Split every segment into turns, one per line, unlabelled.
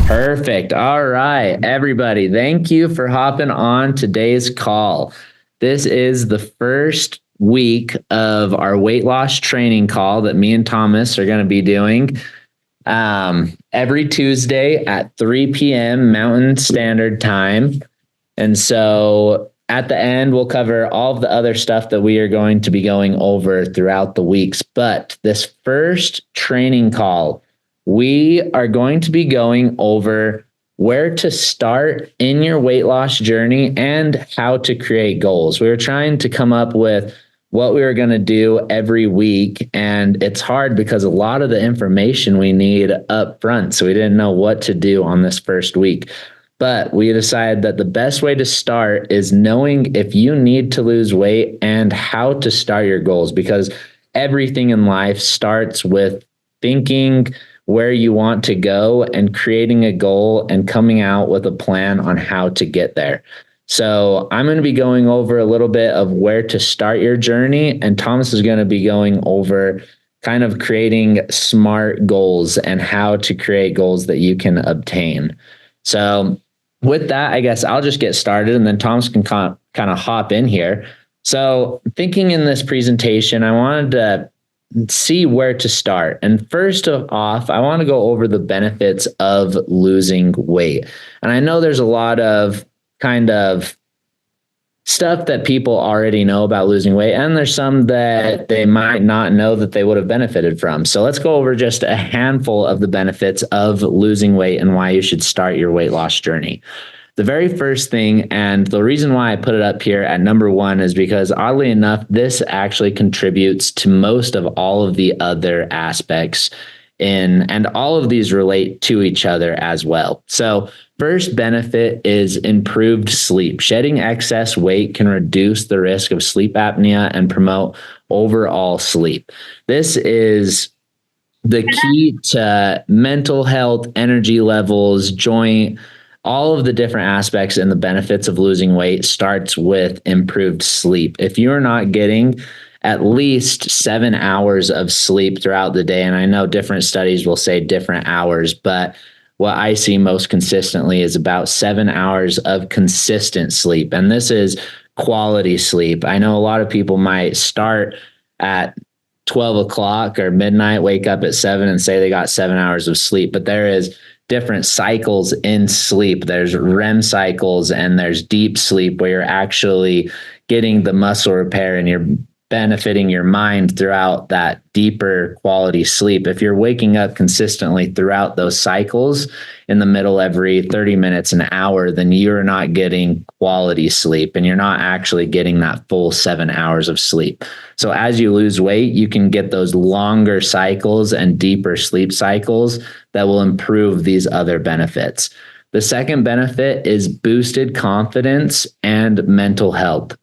Perfect. All right, everybody. Thank you for hopping on today's call. This is the first week of our weight loss training call that me and Thomas are going to be doing every Tuesday at 3 p.m. Mountain Standard Time. And so at the end, we'll cover all of the other stuff that we are going to be going over throughout the weeks. But this first training call, we are going to be going over where to start in your weight loss journey and how to create goals. We were trying to come up with what we were going to do every week, and it's hard because a lot of the information we need up front, so we didn't know what to do on this first week. But we decided that the best way to start is knowing if you need to lose weight and how to start your goals, because everything in life starts with thinking where you want to go and creating a goal and coming out with a plan on how to get there. So I'm going to be going over a little bit of where to start your journey, and Thomas is going to be going over kind of creating SMART goals and how to create goals that you can obtain. So with that, I guess I'll just get started and then Thomas can kind of hop in here. So thinking in this presentation, I wanted to see where to start. And first off, I want to go over the benefits of losing weight. And I know there's a lot of kind of stuff that people already know about losing weight, and there's some that they might not know that they would have benefited from. So let's go over just a handful of the benefits of losing weight and why you should start your weight loss journey. The very first thing, and the reason why I put it up here at number one, is because oddly enough, this actually contributes to most of all of the other aspects and all of these relate to each other as well. So first benefit is improved sleep. Shedding excess weight can reduce the risk of sleep apnea and promote overall sleep. This is the key to mental health, energy levels, joint, all of the different aspects and the benefits of losing weight starts with improved sleep. If you're not getting at least 7 hours of sleep throughout the day, and I know different studies will say different hours, but what I see most consistently is about 7 hours of consistent sleep. And this is quality sleep. I know a lot of people might start at 12 o'clock or midnight, wake up at 7 and say they got 7 hours of sleep, but there is different cycles in sleep. There's REM cycles and there's deep sleep where you're actually getting the muscle repair and you're benefiting your mind throughout that deeper quality sleep. If you're waking up consistently throughout those cycles in the middle every 30 minutes, an hour, then you're not getting quality sleep and you're not actually getting that full 7 hours of sleep. So as you lose weight, you can get those longer cycles and deeper sleep cycles that will improve these other benefits. The second benefit is boosted confidence and mental health.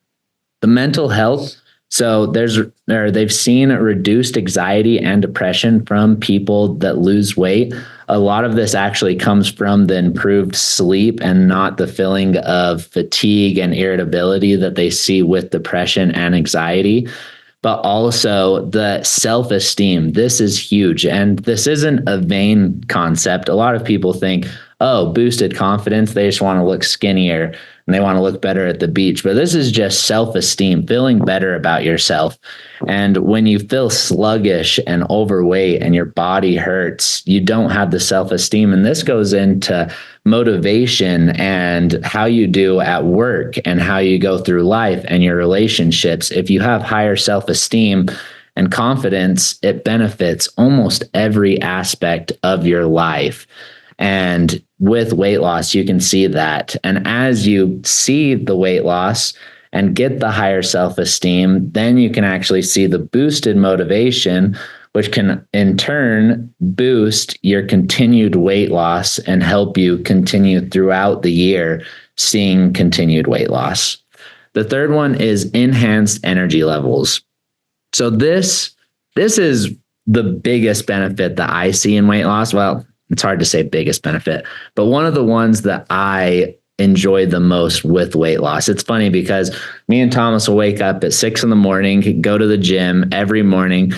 The mental health, so they've seen reduced anxiety and depression from people that lose weight. A lot of this actually comes from the improved sleep and not the feeling of fatigue and irritability that they see with depression and anxiety, but also the self-esteem. This is huge. And this isn't a vain concept. A lot of people think, oh, boosted confidence, they just want to look skinnier and they want to look better at the beach. But this is just self-esteem, feeling better about yourself. And when you feel sluggish and overweight and your body hurts, you don't have the self-esteem. And this goes into motivation and how you do at work and how you go through life and your relationships. If you have higher self-esteem and confidence, it benefits almost every aspect of your life. And with weight loss, you can see that. And as you see the weight loss and get the higher self-esteem, then you can actually see the boosted motivation, which can in turn boost your continued weight loss and help you continue throughout the year seeing continued weight loss. The third one is enhanced energy levels. So this is the biggest benefit that I see in weight loss. Well, it's hard to say biggest benefit, but one of the ones that I enjoy the most with weight loss. It's funny because me and Thomas will wake up at 6 a.m, go to the gym every morning.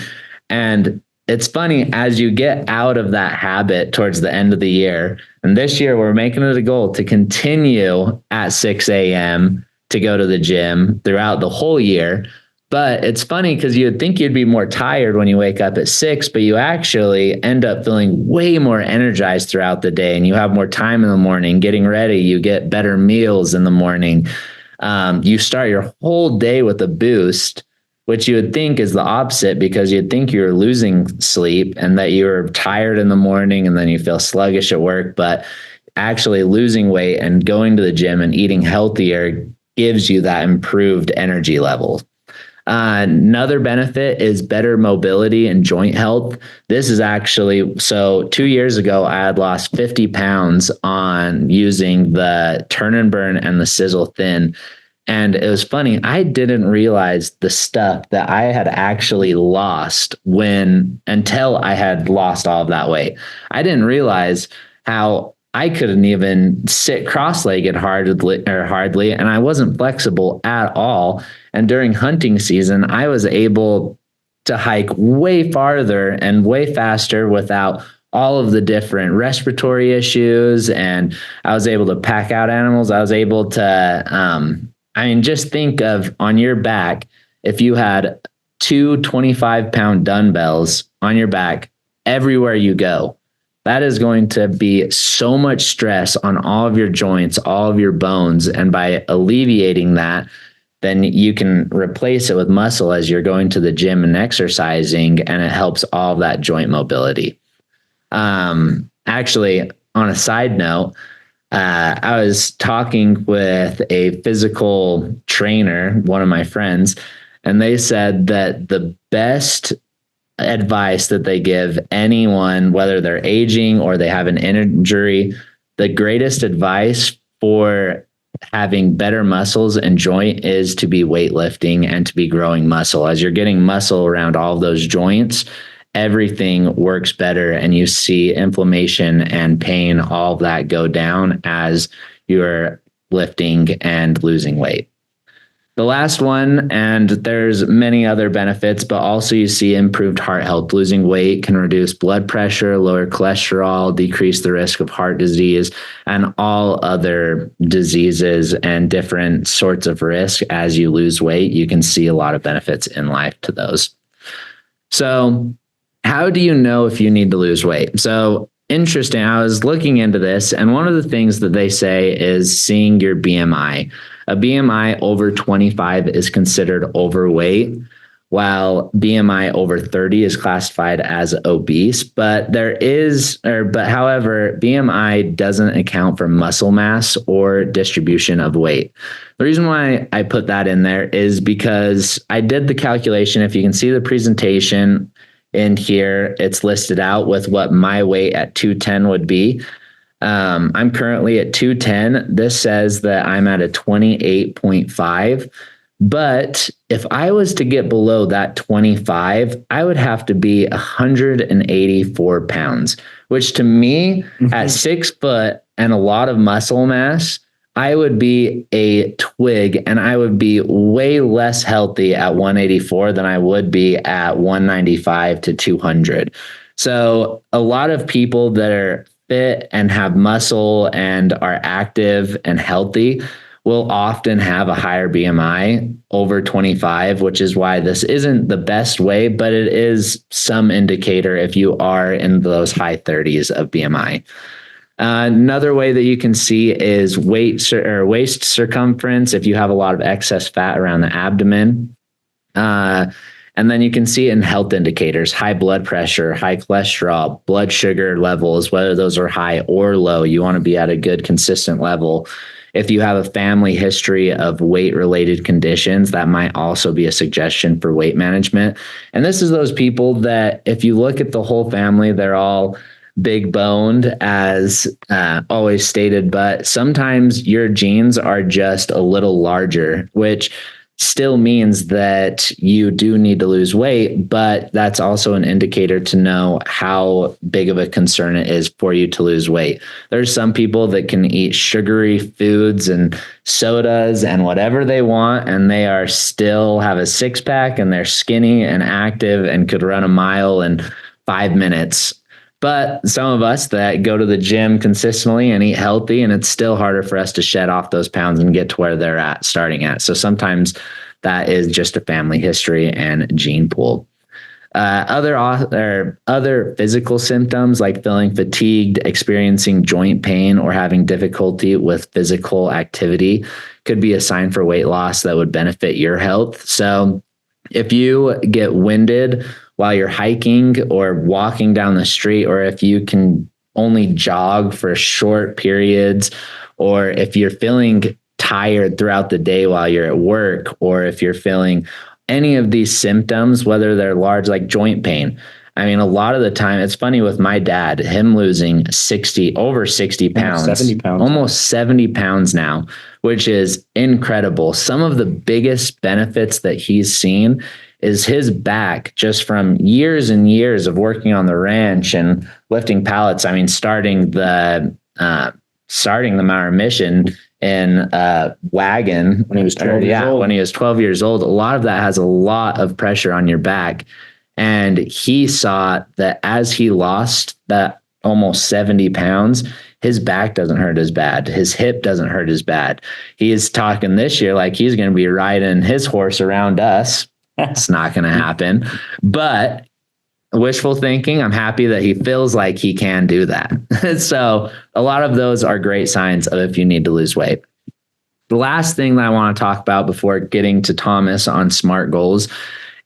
And it's funny as you get out of that habit towards the end of the year. And this year we're making it a goal to continue at 6 a.m. to go to the gym throughout the whole year. But it's funny because you would think you'd be more tired when you wake up at 6, but you actually end up feeling way more energized throughout the day, and you have more time in the morning getting ready. You get better meals in the morning. You start your whole day with a boost, which you would think is the opposite, because you'd think you're losing sleep and that you're tired in the morning and then you feel sluggish at work. But actually losing weight and going to the gym and eating healthier gives you that improved energy level. Another benefit is better mobility and joint health. This is actually, so 2 years ago, I had lost 50 pounds on using the Turn and Burn and the Sizzle Thin. And it was funny, I didn't realize the stuff that I had actually lost until I had lost all of that weight. I didn't realize how I couldn't even sit cross-legged hardly, and I wasn't flexible at all. And during hunting season, I was able to hike way farther and way faster without all of the different respiratory issues. And I was able to pack out animals. I was able to, just think of on your back, if you had two 25-pound dumbbells on your back everywhere you go, that is going to be so much stress on all of your joints, all of your bones. And by alleviating that, then you can replace it with muscle as you're going to the gym and exercising, and it helps all of that joint mobility. Actually, on a side note, I was talking with a physical trainer, one of my friends, and they said that the best advice that they give anyone, whether they're aging or they have an injury, the greatest advice for having better muscles and joint is to be weightlifting and to be growing muscle. As you're getting muscle around all of those joints, everything works better, and you see inflammation and pain, all of that go down as you're lifting and losing weight. The last one, and there's many other benefits, but also you see improved heart health. Losing weight can reduce blood pressure, lower cholesterol, decrease the risk of heart disease, and all other diseases and different sorts of risk. As you lose weight, you can see a lot of benefits in life to those. So how do you know if you need to lose weight? So interesting. I was looking into this, and one of the things that they say is seeing your BMI. A BMI over 25 is considered overweight, while BMI over 30 is classified as obese. But however, BMI doesn't account for muscle mass or distribution of weight. The reason why I put that in there is because I did the calculation. If you can see the presentation in here, it's listed out with what my weight at 210 would be. I'm currently at 210. This says that I'm at a 28.5. But if I was to get below that 25, I would have to be 184 pounds, which to me, at 6 foot and a lot of muscle mass, I would be a twig, and I would be way less healthy at 184 than I would be at 195 to 200. So a lot of people that are fit and have muscle and are active and healthy will often have a higher BMI over 25, which is why this isn't the best way, but it is some indicator if you are in those high 30s of BMI. Another way that you can see is waist circumference, if you have a lot of excess fat around the abdomen. And then you can see in health indicators, high blood pressure, high cholesterol, blood sugar levels, whether those are high or low. You want to be at a good, consistent level. If you have a family history of weight-related conditions, that might also be a suggestion for weight management. And this is those people that if you look at the whole family, they're all big boned, as always stated, but sometimes your genes are just a little larger, which still means that you do need to lose weight, but that's also an indicator to know how big of a concern it is for you to lose weight. There's some people that can eat sugary foods and sodas and whatever they want, and they are still have a six pack and they're skinny and active and could run a mile in 5 minutes. But some of us that go to the gym consistently and eat healthy, and it's still harder for us to shed off those pounds and get to where they're at, starting at. So sometimes that is just a family history and gene pool. Other physical symptoms like feeling fatigued, experiencing joint pain, or having difficulty with physical activity could be a sign for weight loss that would benefit your health. So if you get winded while you're hiking or walking down the street, or if you can only jog for short periods, or if you're feeling tired throughout the day while you're at work, or if you're feeling any of these symptoms, whether they're large, like joint pain. I mean, a lot of the time, it's funny with my dad, him losing over 60 pounds, almost 70 pounds now, which is incredible. Some of the biggest benefits that he's seen is his back, just from years and years of working on the ranch and lifting pallets. I mean, starting the Mower mission in wagon when he was 12 years old. A lot of that has a lot of pressure on your back. And he saw that as he lost that almost 70 pounds, his back doesn't hurt as bad. His hip doesn't hurt as bad. He is talking this year like he's going to be riding his horse around us. It's not going to happen. But wishful thinking, I'm happy that he feels like he can do that. So a lot of those are great signs of if you need to lose weight. The last thing that I want to talk about before getting to Thomas on SMART goals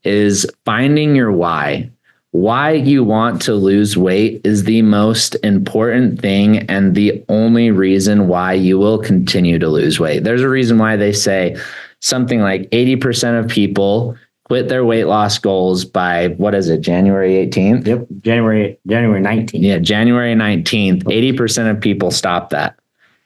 is finding your why. Why you want to lose weight is the most important thing and the only reason why you will continue to lose weight. There's a reason why they say something like 80% of people quit their weight loss goals by, January 18th?
Yep, January 19th.
Yeah, January 19th, 80% of people stop that.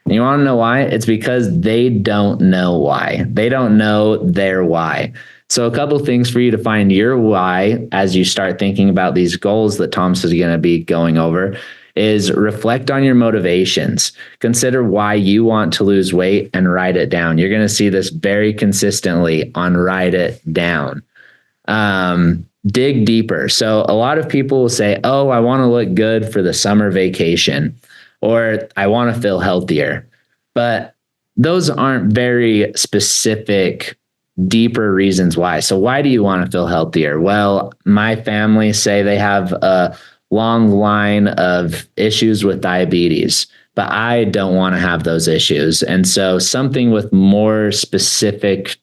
And you want to know why? It's because they don't know why. They don't know their why. So a couple things for you to find your why as you start thinking about these goals that Thomas is going to be going over is reflect on your motivations. Consider why you want to lose weight and write it down. You're going to see this very consistently on write it down. Dig deeper. So a lot of people will say, oh, I want to look good for the summer vacation, or I want to feel healthier. But those aren't very specific, deeper reasons why. So why do you want to feel healthier? Well, my family say they have a long line of issues with diabetes, but I don't want to have those issues. And so something with more specific,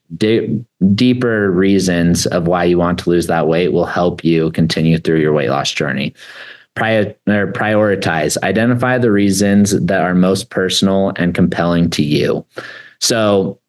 deeper reasons of why you want to lose that weight will help you continue through your weight loss journey. Prioritize. Identify the reasons that are most personal and compelling to you. So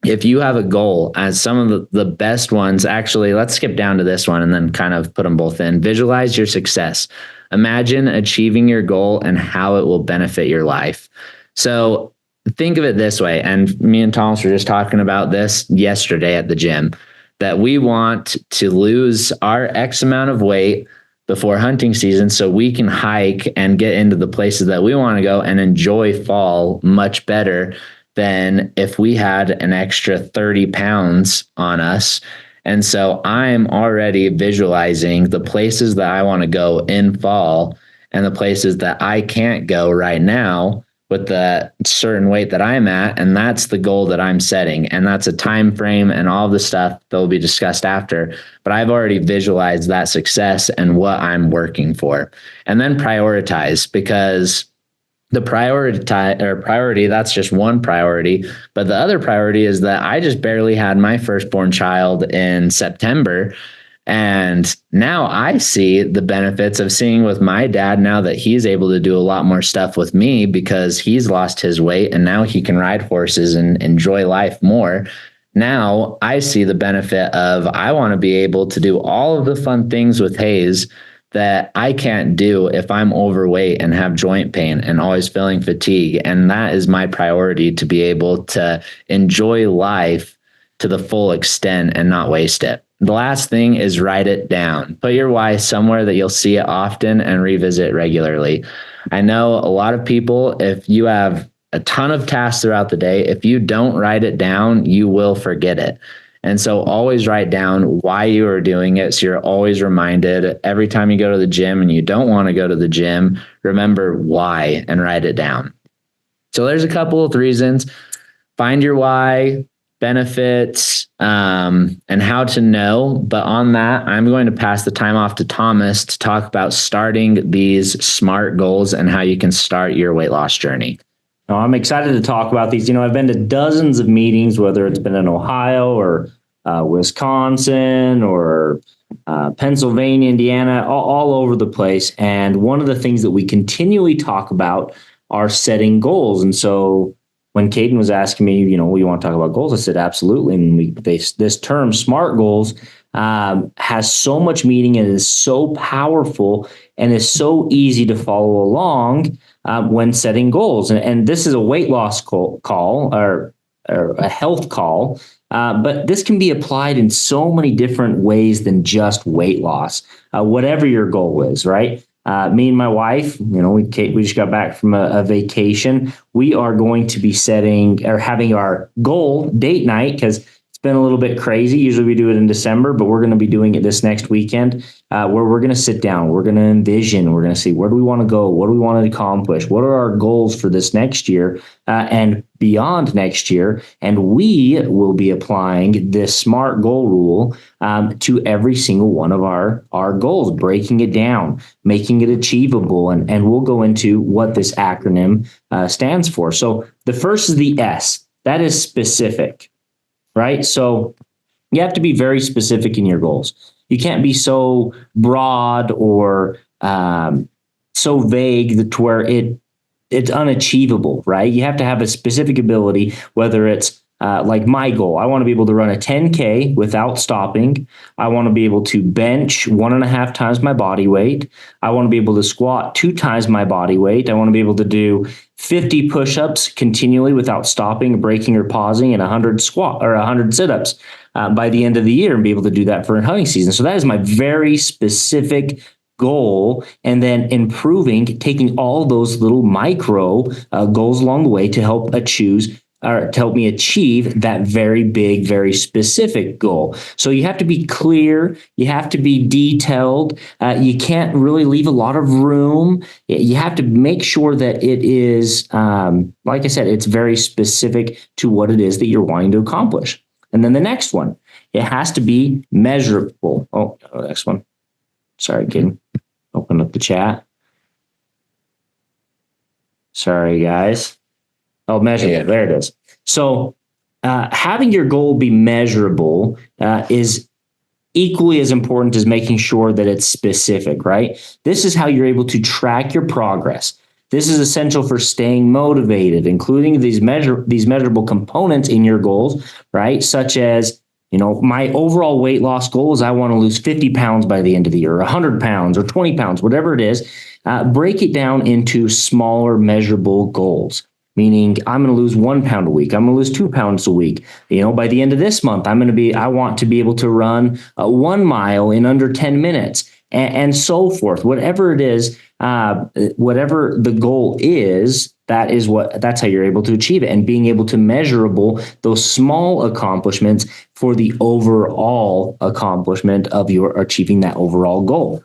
if you have a goal, as some of the best ones, actually, let's skip down to this one and then kind of put them both in. Visualize your success. Imagine achieving your goal and how it will benefit your life. So think of it this way. And me and Thomas were just talking about this yesterday at the gym, that we want to lose our X amount of weight before hunting season so we can hike and get into the places that we want to go and enjoy fall much better than if we had an extra 30 pounds on us. And so I'm already visualizing the places that I want to go in fall and the places that I can't go right now with the certain weight that I'm at. And that's the goal that I'm setting. And that's a time frame and all the stuff that will be discussed after. But I've already visualized that success and what I'm working for. And then prioritize, because the priority, that's just one priority. But the other priority is that I just barely had my firstborn child in September. And now I see the benefits of seeing with my dad now that he's able to do a lot more stuff with me because he's lost his weight and now he can ride horses and enjoy life more. Now I see the benefit of I want to be able to do all of the fun things with Hayes that I can't do if I'm overweight and have joint pain and always feeling fatigue. And that is my priority, to be able to enjoy life to the full extent and not waste it. The last thing is write it down. Put your why somewhere that you'll see it often and revisit regularly. I know a lot of people, if you have a ton of tasks throughout the day, if you don't write it down, you will forget it. And so always write down why you are doing it. So you're always reminded every time you go to the gym and you don't want to go to the gym, remember why and write it down. So there's a couple of reasons. Find your why, benefits, and how to know. But on that, I'm going to pass the time off to Thomas to talk about starting these SMART goals and how you can start your weight loss journey.
I'm excited to talk about these. I've been to dozens of meetings, whether it's been in Ohio or Wisconsin or Pennsylvania, Indiana, all over the place. And one of the things that we continually talk about are setting goals. And so when Kaden was asking me, you want to talk about goals? I said, absolutely. And this term SMART goals has so much meaning and is so powerful and is so easy to follow along when setting goals. And this is a weight loss call or a health call, but this can be applied in so many different ways than just weight loss, whatever your goal is, right? Me and my wife, we just got back from a vacation. We are going to be setting or having our goal date night because it's been a little bit crazy. Usually we do it in December, but we're going to be doing it this next weekend where we're going to sit down. We're going to envision. We're going to see where do we want to go? What do we want to accomplish? What are our goals for this next year and beyond next year? And we will be applying this SMART goal rule to every single one of our goals, breaking it down, making it achievable. And we'll go into what this acronym stands for. So the first is the S. That is specific. Right? So you have to be very specific in your goals. You can't be so broad or so vague to where it's unachievable, right? You have to have a specific ability, whether it's like my goal. I want to be able to run a 10K without stopping. I want to be able to bench 1.5 times my body weight. I want to be able to squat 2 times my body weight. I want to be able to do 50 push-ups continually without stopping, breaking, or pausing, and 100 sit-ups by the end of the year, and be able to do that for hunting season. So that is my very specific goal, and then improving, taking all those little micro goals along the way to help me achieve that very big, very specific goal. So you have to be clear. You have to be detailed. You can't really leave a lot of room. You have to make sure that it is, like I said, it's very specific to what it is that you're wanting to accomplish. And then the next one, it has to be measurable. Next one. Sorry, Kaden. Open up the chat. Sorry, guys. Oh, measurable. Yeah. There it is. So having your goal be measurable is equally as important as making sure that it's specific, right? This is how you're able to track your progress. This is essential for staying motivated, including these measurable components in your goals, right? Such as, my overall weight loss goal is I want to lose 50 pounds by the end of the year, or 100 pounds, or 20 pounds, whatever it is. Break it down into smaller measurable goals. Meaning I'm going to lose 1 pound a week. I'm going to lose 2 pounds a week. By the end of this month, I want to be able to run 1 mile in under 10 minutes and so forth. Whatever it is, whatever the goal is, that's how you're able to achieve it, and being able to measurable those small accomplishments for the overall accomplishment of your achieving that overall goal.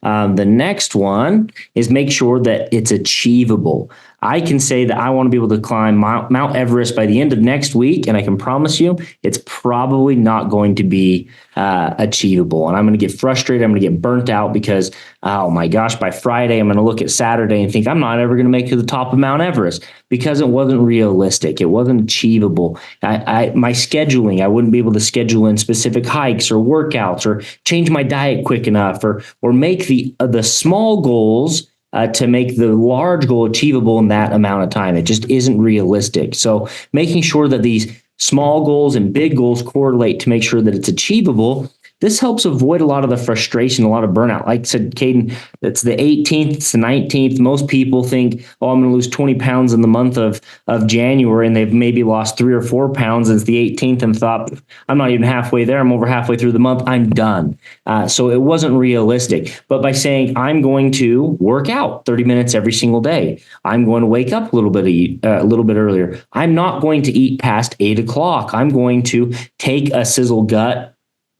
The next one is make sure that it's achievable. I can say that I want to be able to climb Mount Everest by the end of next week, and I can promise you it's probably not going to be achievable. And I'm going to get frustrated. I'm going to get burnt out because, oh my gosh, by Friday, I'm going to look at Saturday and think I'm not ever going to make it to the top of Mount Everest because it wasn't realistic. It wasn't achievable. My scheduling, I wouldn't be able to schedule in specific hikes or workouts or change my diet quick enough or make the small goals to make the large goal achievable in that amount of time. It just isn't realistic. So making sure that these small goals and big goals correlate to make sure that it's achievable this helps avoid a lot of the frustration, a lot of burnout. Like I said, Kaden, it's the 18th, it's the 19th. Most people think, oh, I'm going to lose 20 pounds in the month of January, and they've maybe lost 3 or 4 pounds. It's the 18th and thought, I'm not even halfway there. I'm over halfway through the month. I'm done. So it wasn't realistic. But by saying, I'm going to work out 30 minutes every single day, I'm going to wake up a little bit earlier. I'm not going to eat past 8 o'clock. I'm going to take a Sizzle gut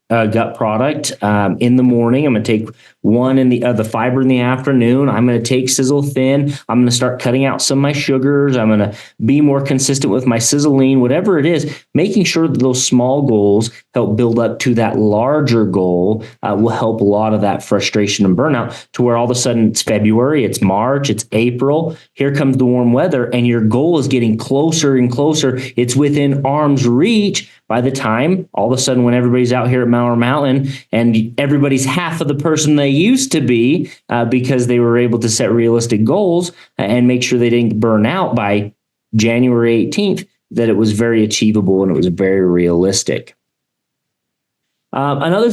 product in the morning. I'm going to take one in the fiber in the afternoon. I'm going to take Sizzle Thin. I'm going to start cutting out some of my sugars. I'm going to be more consistent with my Sizzle Lean, whatever it is. Making sure that those small goals help build up to that larger goal will help a lot of that frustration and burnout, to where all of a sudden it's February, it's March, it's April. Here comes the warm weather, and your goal is getting closer and closer. It's within arm's reach. By the time, all of a sudden, when everybody's out here at Mower Mountain and everybody's half of the person they used to be, because they were able to set realistic goals and make sure they didn't burn out by January 18th, that it was very achievable and it was very realistic. Another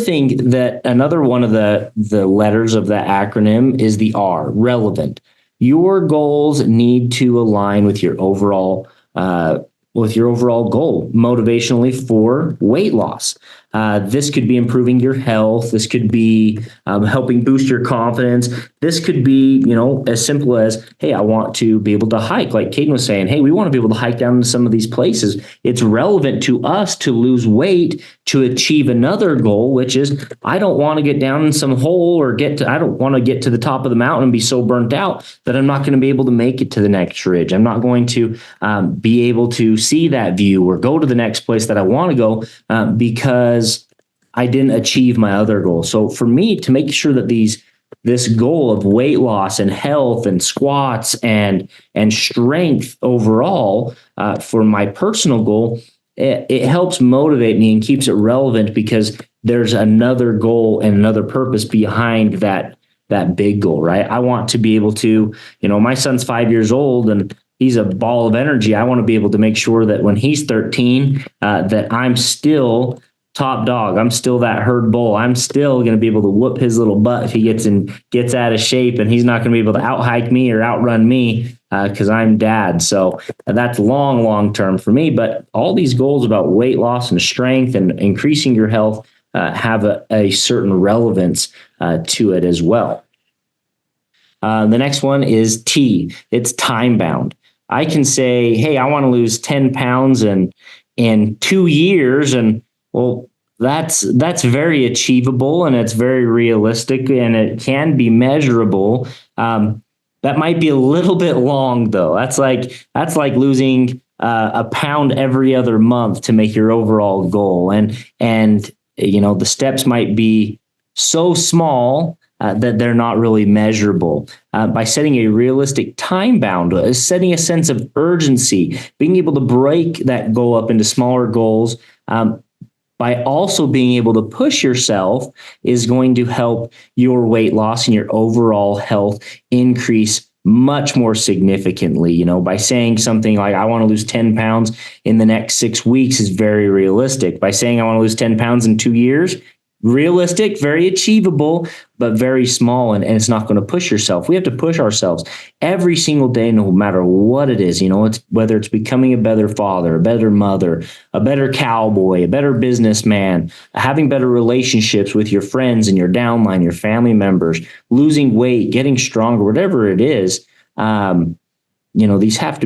one of the letters of that acronym is the R, relevant. Your goals need to align with your overall goal motivationally for weight loss. This could be improving your health. This could be helping boost your confidence. This could be, as simple as, hey, I want to be able to hike. Like Kaden was saying, hey, we want to be able to hike down to some of these places. It's relevant to us to lose weight to achieve another goal, which is, I don't want to get down in some hole I don't want to get to the top of the mountain and be so burnt out that I'm not going to be able to make it to the next ridge. I'm not going to be able to see that view or go to the next place that I want to go because I didn't achieve my other goal. So for me, to make sure that this goal of weight loss and health and squats and strength overall for my personal goal, it helps motivate me and keeps it relevant, because there's another goal and another purpose behind that big goal, right? I want to be able to, my son's 5 years old and he's a ball of energy. I want to be able to make sure that when he's 13, that I'm still top dog. I'm still that herd bull. I'm still going to be able to whoop his little butt if he gets out of shape, and he's not going to be able to out-hike me or outrun me because I'm dad. So that's long term for me. But all these goals about weight loss and strength and increasing your health have a certain relevance to it as well. The next one is T. It's time bound. I can say, hey, I want to lose 10 pounds in 2 years, and well, that's very achievable and it's very realistic and it can be measurable. That might be a little bit long though. That's like losing a pound every other month to make your overall goal. And the steps might be so small that they're not really measurable. By setting a realistic time bound, setting a sense of urgency, being able to break that goal up into smaller goals, by also being able to push yourself is going to help your weight loss and your overall health increase much more significantly. By saying something like, I want to lose 10 pounds in the next 6 weeks is very realistic. By saying I want to lose 10 pounds in 2 years, realistic, very achievable, but very small, and it's not going to push yourself. We have to push ourselves every single day, no matter what it is. It's whether it's becoming a better father, a better mother, a better cowboy, a better businessman, having better relationships with your friends and your downline, your family members, losing weight, getting stronger, whatever it is. These have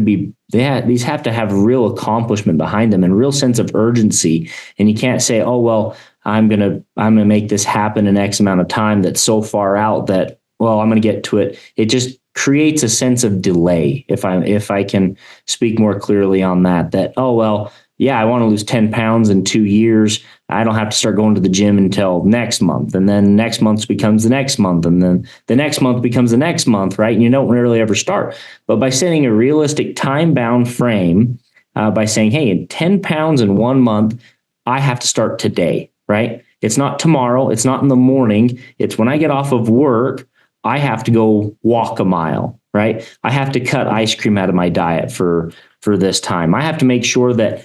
to have real accomplishment behind them and real sense of urgency. And you can't say, oh, well, I'm gonna make this happen in X amount of time that's so far out that, well, I'm gonna get to it. It just creates a sense of delay. If I can speak more clearly on that, oh, well, yeah, I want to lose 10 pounds in 2 years. I don't have to start going to the gym until next month. And then next month becomes the next month. And then the next month becomes the next month, right? And you don't really ever start. But by setting a realistic time-bound frame, by saying, hey, in 10 pounds in 1 month, I have to start today, right? It's not tomorrow. It's not in the morning. It's when I get off of work, I have to go walk a mile, right? I have to cut ice cream out of my diet for this time. I have to make sure that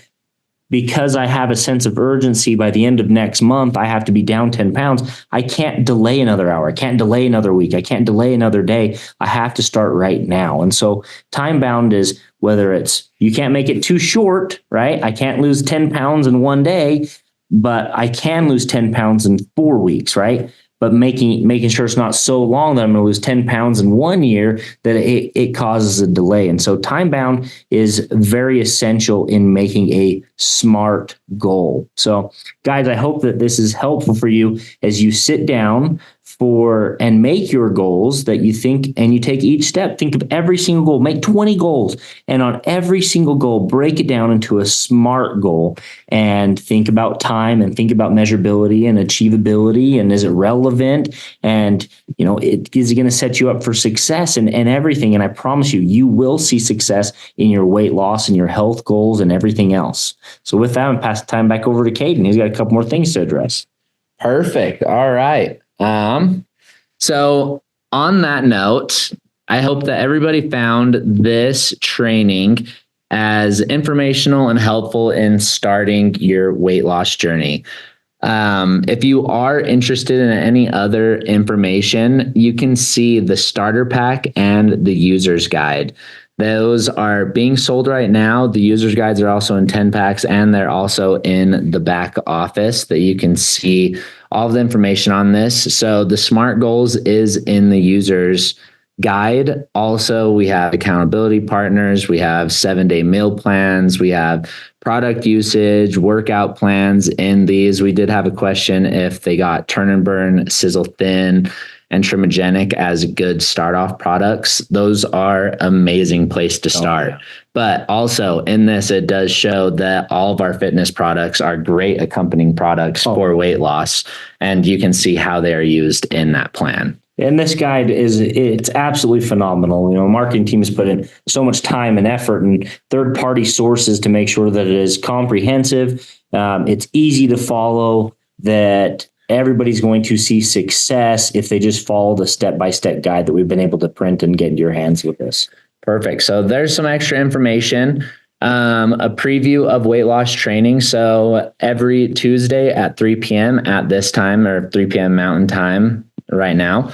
because I have a sense of urgency by the end of next month, I have to be down 10 pounds. I can't delay another hour. I can't delay another week. I can't delay another day. I have to start right now. And so time bound is whether it's, you can't make it too short, right? I can't lose 10 pounds in one day, but I can lose 10 pounds in 4 weeks, right? But making sure it's not so long that I'm going to lose 10 pounds in 1 year that it causes a delay. And so time bound is very essential in making a smart goal. So guys, I hope that this is helpful for you as you sit down and make your goals that you think, and you take each step. Think of every single goal, make 20 goals, and on every single goal, break it down into a SMART goal and think about time and think about measurability and achievability. And is it relevant? And, it is going to set you up for success and everything. And I promise you, you will see success in your weight loss and your health goals and everything else. So with that, I'm pass the time back over to Kaden. He's got a couple more things to address.
Perfect. All right. So on that note, I hope that everybody found this training as informational and helpful in starting your weight loss journey. If you are interested in any other information, you can see the starter pack and the user's guide. Those are being sold right now. The user's guides are also in 10 packs, and they're also in the back office that you can see all of the information on this. So the SMART goals is in the user's guide. Also, we have accountability partners. We have 7-day meal plans. We have product usage, workout plans in these. We did have a question if they got Turn and Burn, Sizzle Thin, and Trimogenic as good start off products. Those are amazing place to start. Yeah. But also in this, it does show that all of our fitness products are great accompanying products for weight loss. And you can see how they are used in that plan.
And this guide it's absolutely phenomenal. Marketing team has put in so much time and effort and third-party sources to make sure that it is comprehensive. It's easy to follow, that everybody's going to see success if they just follow the step-by-step guide that we've been able to print and get into your hands with this.
Perfect. So there's some extra information, a preview of weight loss training. So every Tuesday at 3 p.m. at this time, or 3 p.m. Mountain Time right now,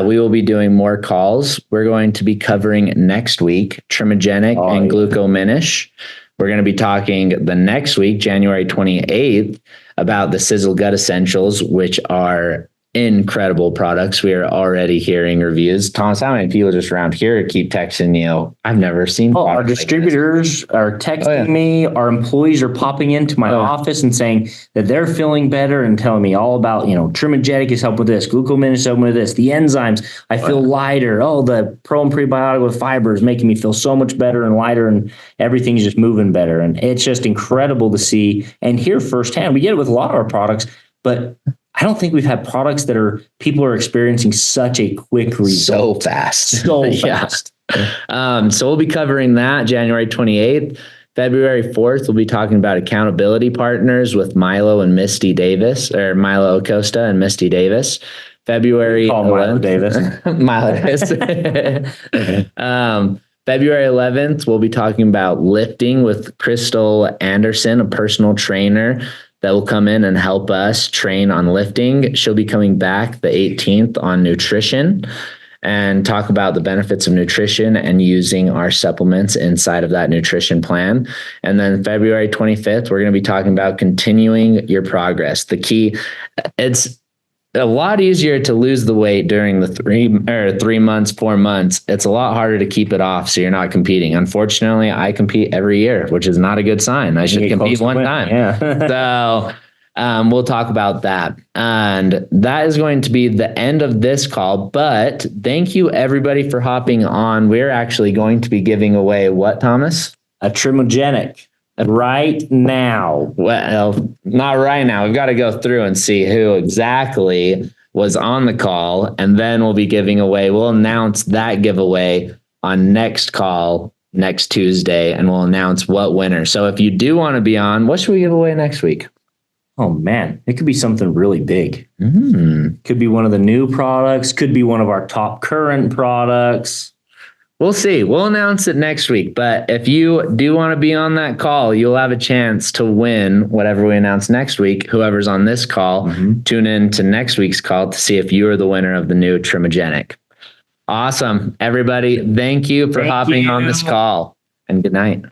we will be doing more calls. We're going to be covering next week Trimogenic and Glucominish. We're going to be talking the next week, January 28th, about the Sizzle Gut Essentials, which are incredible products. We are already hearing reviews. Thomas, how many people just around here keep texting you? I've never seen.
Our distributors are texting me. Our employees are popping into my office and saying that they're feeling better and telling me all about, Trimogenic is helping with this, Glucominish is helping with this, the enzymes. I feel lighter. The pro and prebiotic with fiber is making me feel so much better and lighter, and everything's just moving better. And it's just incredible to see and hear firsthand. We get it with a lot of our products, but I don't think we've had products that people are experiencing such a quick result.
So fast. So we'll be covering that January 28th. February 4th, we'll be talking about accountability partners with Milo and Misty Davis, or Milo Acosta and Misty Davis. February 11th.
Milo Davis.
Milo Davis. February 11th, we'll be talking about lifting with Crystal Anderson, a personal trainer that will come in and help us train on lifting. She'll be coming back the 18th on nutrition and talk about the benefits of nutrition and using our supplements inside of that nutrition plan. And then February 25th, we're going to be talking about continuing your progress. The key, it's a lot easier to lose the weight during the 3 months, 4 months. It's a lot harder to keep it off, so you're not competing. Unfortunately, I compete every year, which is not a good sign. I should compete one time.
Yeah.
So we'll talk about that. And that is going to be the end of this call. But thank you, everybody, for hopping on. We're actually going to be giving away what, Thomas?
A Trimogenic. Right now.
Well, not right now. We've got to go through and see who exactly was on the call, and then we'll announce that giveaway on next call next Tuesday, and we'll announce what winner. So if you do want to be on, what should we give away next week?
Oh man, it could be something really big.
Mm-hmm.
Could be one of the new products, could be one of our top current products.
We'll see. We'll announce it next week. But if you do want to be on that call, you'll have a chance to win whatever we announce next week. Whoever's on this call, tune in to next week's call to see if you are the winner of the new Trimogenic. Awesome. Everybody, thank you for hopping on this call, and good night.